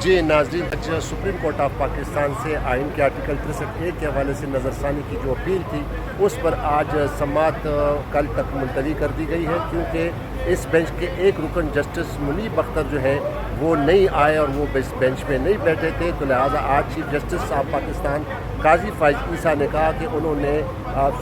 जी नाज़रीन, आज supreme court of Pakistan से आइन के आर्टिकल 63A के हवाले से नज़रसानी की जो अपील थी उस पर आज समाअत कल तक मुलतवी कर दी गई है, क्योंकि इस बेंच के एक रुकन जस्टिस मुनीब अख्तर जो है वो नहीं आए और वो इस बेंच में नहीं बैठे थे। तो लिहाजा आज चीफ जस्टिस ऑफ पाकिस्तान काजी फाइज ईसा ने कहा कि उन्होंने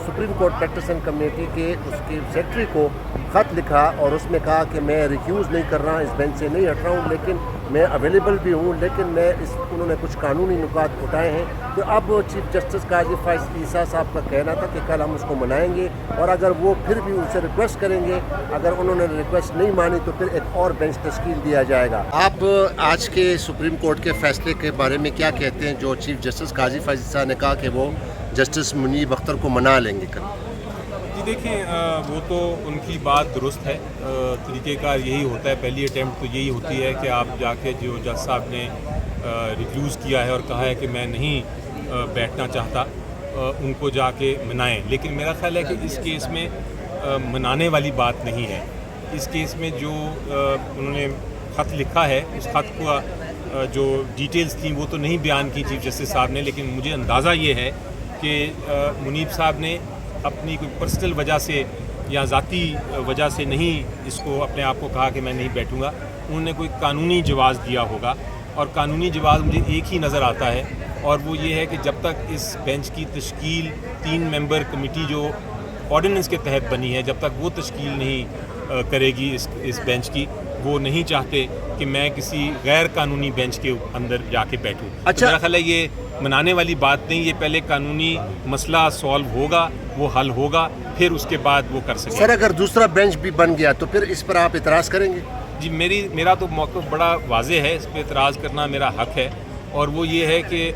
सुप्रीम कोर्ट प्रैक्टिसिंग कमेटी के उसके सेक्रेटरी को ख़त लिखा और उसमें कहा कि मैं रिक्यूज़ नहीं कर रहा, इस बेंच से नहीं हट रहा हूँ, लेकिन मैं अवेलेबल भी हूँ, लेकिन उन्होंने कुछ कानूनी नुकात उठाए हैं। तो अब चीफ जस्टिस काजी फाइज ईसा साहब का कहना था कि कल हम उसको मनाएंगे और अगर वो फिर भी उनसे रिक्वेस्ट करेंगे, अगर उन्होंने रिक्वेस्ट नहीं मानी तो फिर एक और बेंच तश्कील दिया जाएगा। आप आज के सुप्रीम कोर्ट के फैसले के बारे में क्या कहते हैं, जो चीफ जस्टिस काजी फाइज ईसा ने कहा कि वो जस्टिस मुनीब अख्तर को मना लेंगे कल? जी देखिए, वो तो उनकी बात दुरुस्त है। तरीक़ेकार यही होता है, पहली अटैम्प्ट तो यही होती है कि आप जाके जो जज साहब ने रिफ्यूज़ किया है और कहा है कि मैं नहीं बैठना चाहता, उनको जाके मनाएं। लेकिन मेरा ख्याल है कि इस केस में मनाने वाली बात नहीं है। इस केस में जो उन्होंने ख़त लिखा है, उस ख़त का जो डिटेल्स थी वो तो नहीं बयान की चीफ जस्टिस साहब ने, लेकिन मुझे अंदाज़ा ये है कि मुनीब साहब ने अपनी कोई पर्सनल वजह से या ज़ाती वजह से नहीं इसको अपने आप को कहा कि मैं नहीं बैठूंगा। उन्होंने कोई कानूनी जवाज़ दिया होगा और कानूनी जवाज़ मुझे एक ही नज़र आता है, और वो ये है कि जब तक इस बेंच की तश्कील 3 मेंबर कमेटी जो ऑर्डिनेंस के तहत बनी है, जब तक वो तश्कील नहीं करेगी इस बेंच की, वो नहीं चाहते कि मैं किसी गैर कानूनी बेंच के अंदर जाके बैठूं। अच्छा, तो मेरा ख्याल है ये मनाने वाली बात नहीं, ये पहले कानूनी मसला सॉल्व होगा, वो हल होगा, फिर उसके बाद वो कर सकेंगे। सर, अगर दूसरा बेंच भी बन गया तो फिर इस पर आप इतराज़ करेंगे? जी मेरा तो मौक़िफ़ बड़ा वाज़ेह है, इस पर इतराज़ करना मेरा हक़ है, और वो ये है कि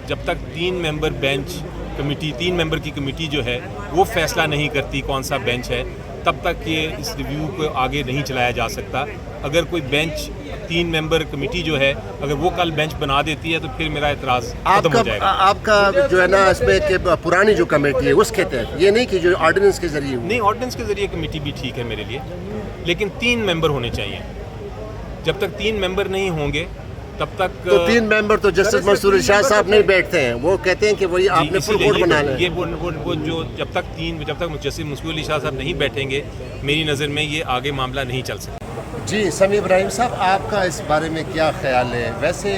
जब तक 3 मेंबर बेंच कमेटी 3 मेंबर की कमेटी जो है वो फ़ैसला नहीं करती कौन सा बेंच है, तब तक ये इस रिव्यू को आगे नहीं चलाया जा सकता। अगर कोई बेंच 3 मेंबर कमेटी जो है अगर वो कल बेंच बना देती है तो फिर मेरा एतराज़ खत्म हो जाएगा। आपका जो है ना इसमें कि पुरानी जो कमेटी है उसके तहत, ये नहीं कि जो ऑर्डिनेंस के जरिए नहीं, ऑर्डिनेंस के ज़रिए कमेटी भी ठीक है मेरे लिए, लेकिन 3 मेंबर होने चाहिए। जब तक 3 मेंबर नहीं होंगे तब तक तो 3 मेंबर तो जस्टिस मंसूर इरशाद साहब नहीं बैठते हैं, वो कहते हैं कि वही आपने फुल कोर्ट बना लें। ये वो जो जब तक जस्टिस मंसूर इरशाद साहब नहीं बैठेंगे, मेरी नज़र में ये आगे मामला नहीं चल सकता। जी समी इब्राहिम साहब, आपका इस बारे में क्या ख्याल है? वैसे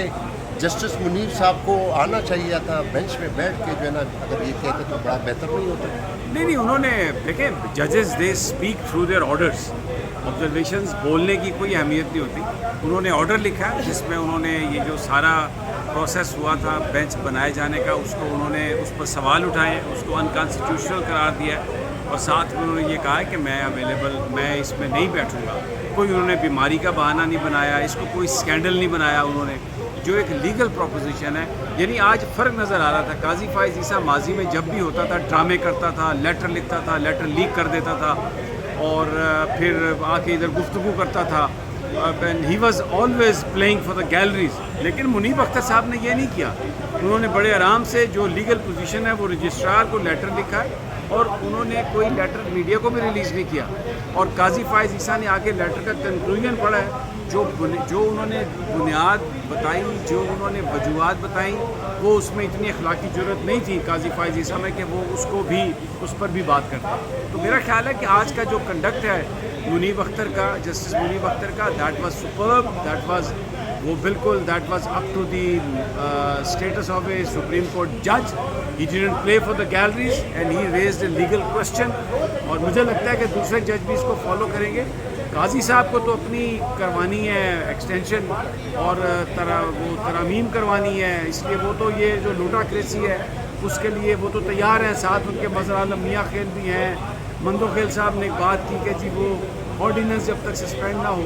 जस्टिस मुनीब साहब को आना चाहिए था, बेंच में बैठ के जो है ना अगर ये कहते तो बड़ा बेहतर नहीं होता? नहीं, उन्होंने देखें, जजेस they speak through their orders. Observations बोलने की कोई अहमियत नहीं होती। उन्होंने ऑर्डर लिखा जिसमें उन्होंने ये जो सारा प्रोसेस हुआ था बेंच बनाए जाने का, उसको उन्होंने उस पर सवाल उठाए, उसको अनकॉन्स्टिट्यूशनल करार दिया, और साथ में उन्होंने ये कहा कि मैं अवेलेबल, मैं इसमें नहीं बैठूंगा। कोई उन्होंने बीमारी का बहाना नहीं बनाया, इसको कोई स्कैंडल नहीं बनाया उन्होंने, जो एक लीगल प्रोपोजिशन है। यानी आज फ़र्क नज़र आ रहा था। काजी फाइज ईसा माजी में जब भी होता था ड्रामे करता था, लेटर लिखता था, लेटर लीक कर देता था और फिर आके इधर गुफ्तगू करता था, and he was always playing for the galleries. लेकिन मुनीब अख्तर साहब ने ये नहीं किया। उन्होंने बड़े आराम से जो लीगल पोजीशन है वो रजिस्ट्रार को लेटर लिखा है, और उन्होंने कोई लेटर मीडिया को भी रिलीज़ नहीं किया, और काजी फाइज ईसा ने आगे लेटर का कंक्लूजन पढ़ा है। जो उन्होंने बुनियाद बताई, जो उन्होंने वजूहात बताई, वो उसमें इतनी अखलाकी ज़रूरत नहीं थी काजी फाइज ईसा में कि वो उस पर भी बात करता। तो मेरा ख्याल है कि आज का जो कंडक्ट है मुनीब अख्तर का, जस्टिस मुनीब अख्तर का, that was superb, that was up to the status of a Supreme Court जज। He didn't play for the galleries and he raised a legal question, और मुझे लगता है कि दूसरे जज भी इसको फॉलो करेंगे। काजी साहब को तो अपनी करवानी है एक्सटेंशन और वो तरामीम करवानी है, इसलिए वो तो ये जो लूटाक्रेसी है उसके लिए वो तो तैयार हैं। साथ उनके मज़हर आलम मियाँ खेल भी हैं। मंदो खेल साहब ने एक बात की कि जी वो ऑर्डिनेंस जब तक सस्पेंड ना हो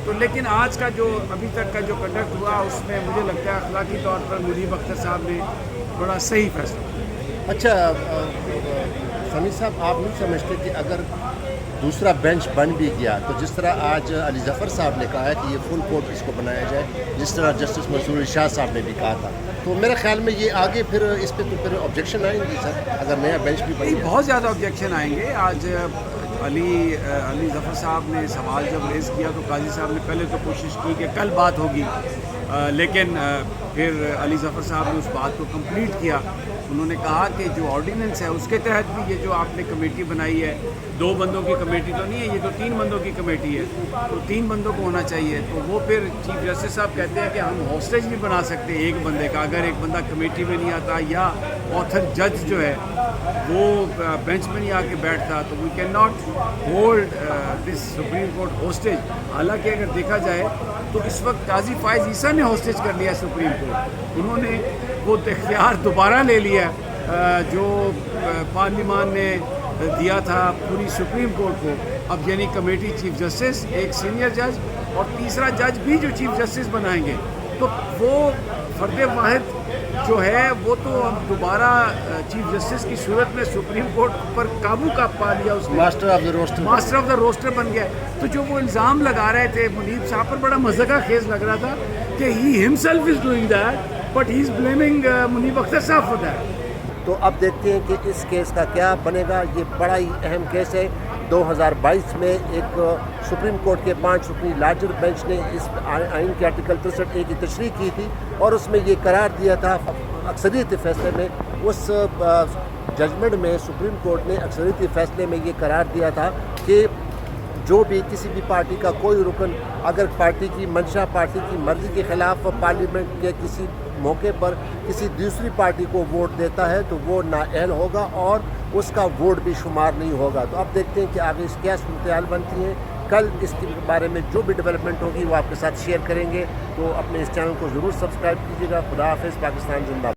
तो, लेकिन आज का जो अभी तक का जो कंडक्ट हुआ उसमें मुझे लगता है अखलाकी तौर पर मुनीब अख्तर साहब ने बड़ा सही फैसला किया। अच्छा समी साहब, आप नहीं समझते कि अगर दूसरा बेंच बन भी गया तो जिस तरह आज अली ज़फ़र साहब ने कहा है कि ये फुल कोर्ट इसको बनाया जाए, जिस तरह जस्टिस मंसूर इरशाद साहब ने भी कहा था, तो मेरे ख्याल में ये आगे फिर इस पर तो फिर ऑब्जेक्शन आएंगे सर, अगर नया बेंच भी बन गया। बहुत ज़्यादा ऑब्जेक्शन आएंगे। आज अली ज़फ़र साहब ने सवाल जब रेज़ किया तो काजी साहब ने पहले तो कोशिश की कि कल बात होगी, لیکن پھر علی ظفر صاحب نے اس بات کو کمپلیٹ کیا. انہوں نے کہا کہ جو آرڈیننس ہے اس کے تحت بھی یہ جو آپ نے کمیٹی بنائی ہے 2 بندوں کی کمیٹی تو نہیں ہے, یہ تو 3 بندوں کی کمیٹی ہے, تو 3 بندوں کو ہونا چاہیے. تو وہ پھر چیف جسٹس صاحب کہتے ہیں کہ ہم ہاسٹیج نہیں بنا سکتے ایک بندے کا, اگر ایک بندہ کمیٹی میں نہیں آتا یا آتھر جج جو ہے وہ بینچ میں نہیں آ کے بیٹھتا, تو we cannot hold this Supreme Court hostage. حالانکہ اگر دیکھا جائے تو اس وقت قاضی فائز عیسیٰ نے ہاسٹیج کر لیا سپریم کورٹ. انہوں نے وہ اختیار دوبارہ لے لیا جو پارلیمان نے دیا تھا پوری سپریم کورٹ کو. اب یعنی کمیٹی چیف جسٹس, ایک سینئر جج اور تیسرا جج بھی جو چیف جسٹس بنائیں گے, تو وہ فرد واحد جو ہے وہ تو اب دوبارہ چیف جسٹس کی صورت میں سپریم کورٹ پر قابو کا پا لیا, اس نے ماسٹر آف دا روسٹر بن گیا. تو جو وہ الزام لگا رہے تھے منیب صاحب پر, بڑا مذاق خیز لگ رہا تھا کہ he himself is doing that but he is blaming Munib Akhtar صاحب فار دیٹ. تو اب دیکھتے ہیں کہ اس کیس کا کیا بنے گا. یہ بڑا ہی اہم کیس ہے. 2022 میں ایک سپریم کورٹ کے 5 رکنی لارجر بینچ نے اس آئین کے آرٹیکل 63A کی تشریح کی تھی اور اس میں یہ قرار دیا تھا اکثریتی فیصلے میں. اس ججمنٹ میں سپریم کورٹ نے اکثریتی فیصلے میں یہ قرار دیا تھا کہ جو بھی کسی بھی پارٹی کا کوئی رکن اگر پارٹی کی منشا, پارٹی کی مرضی کے خلاف پارلیمنٹ کے کسی موقع پر کسی دوسری پارٹی کو ووٹ دیتا ہے تو وہ نااہل ہوگا اور اس کا ووٹ بھی شمار نہیں ہوگا. تو اب دیکھتے ہیں کہ آگے اس کیا صورتحال بنتی ہیں. کل اس کے بارے میں جو بھی ڈیولپمنٹ ہوگی وہ آپ کے ساتھ شیئر کریں گے. تو اپنے اس چینل کو ضرور سبسکرائب کیجیے گا. خدا حافظ. پاکستان زندہ باد.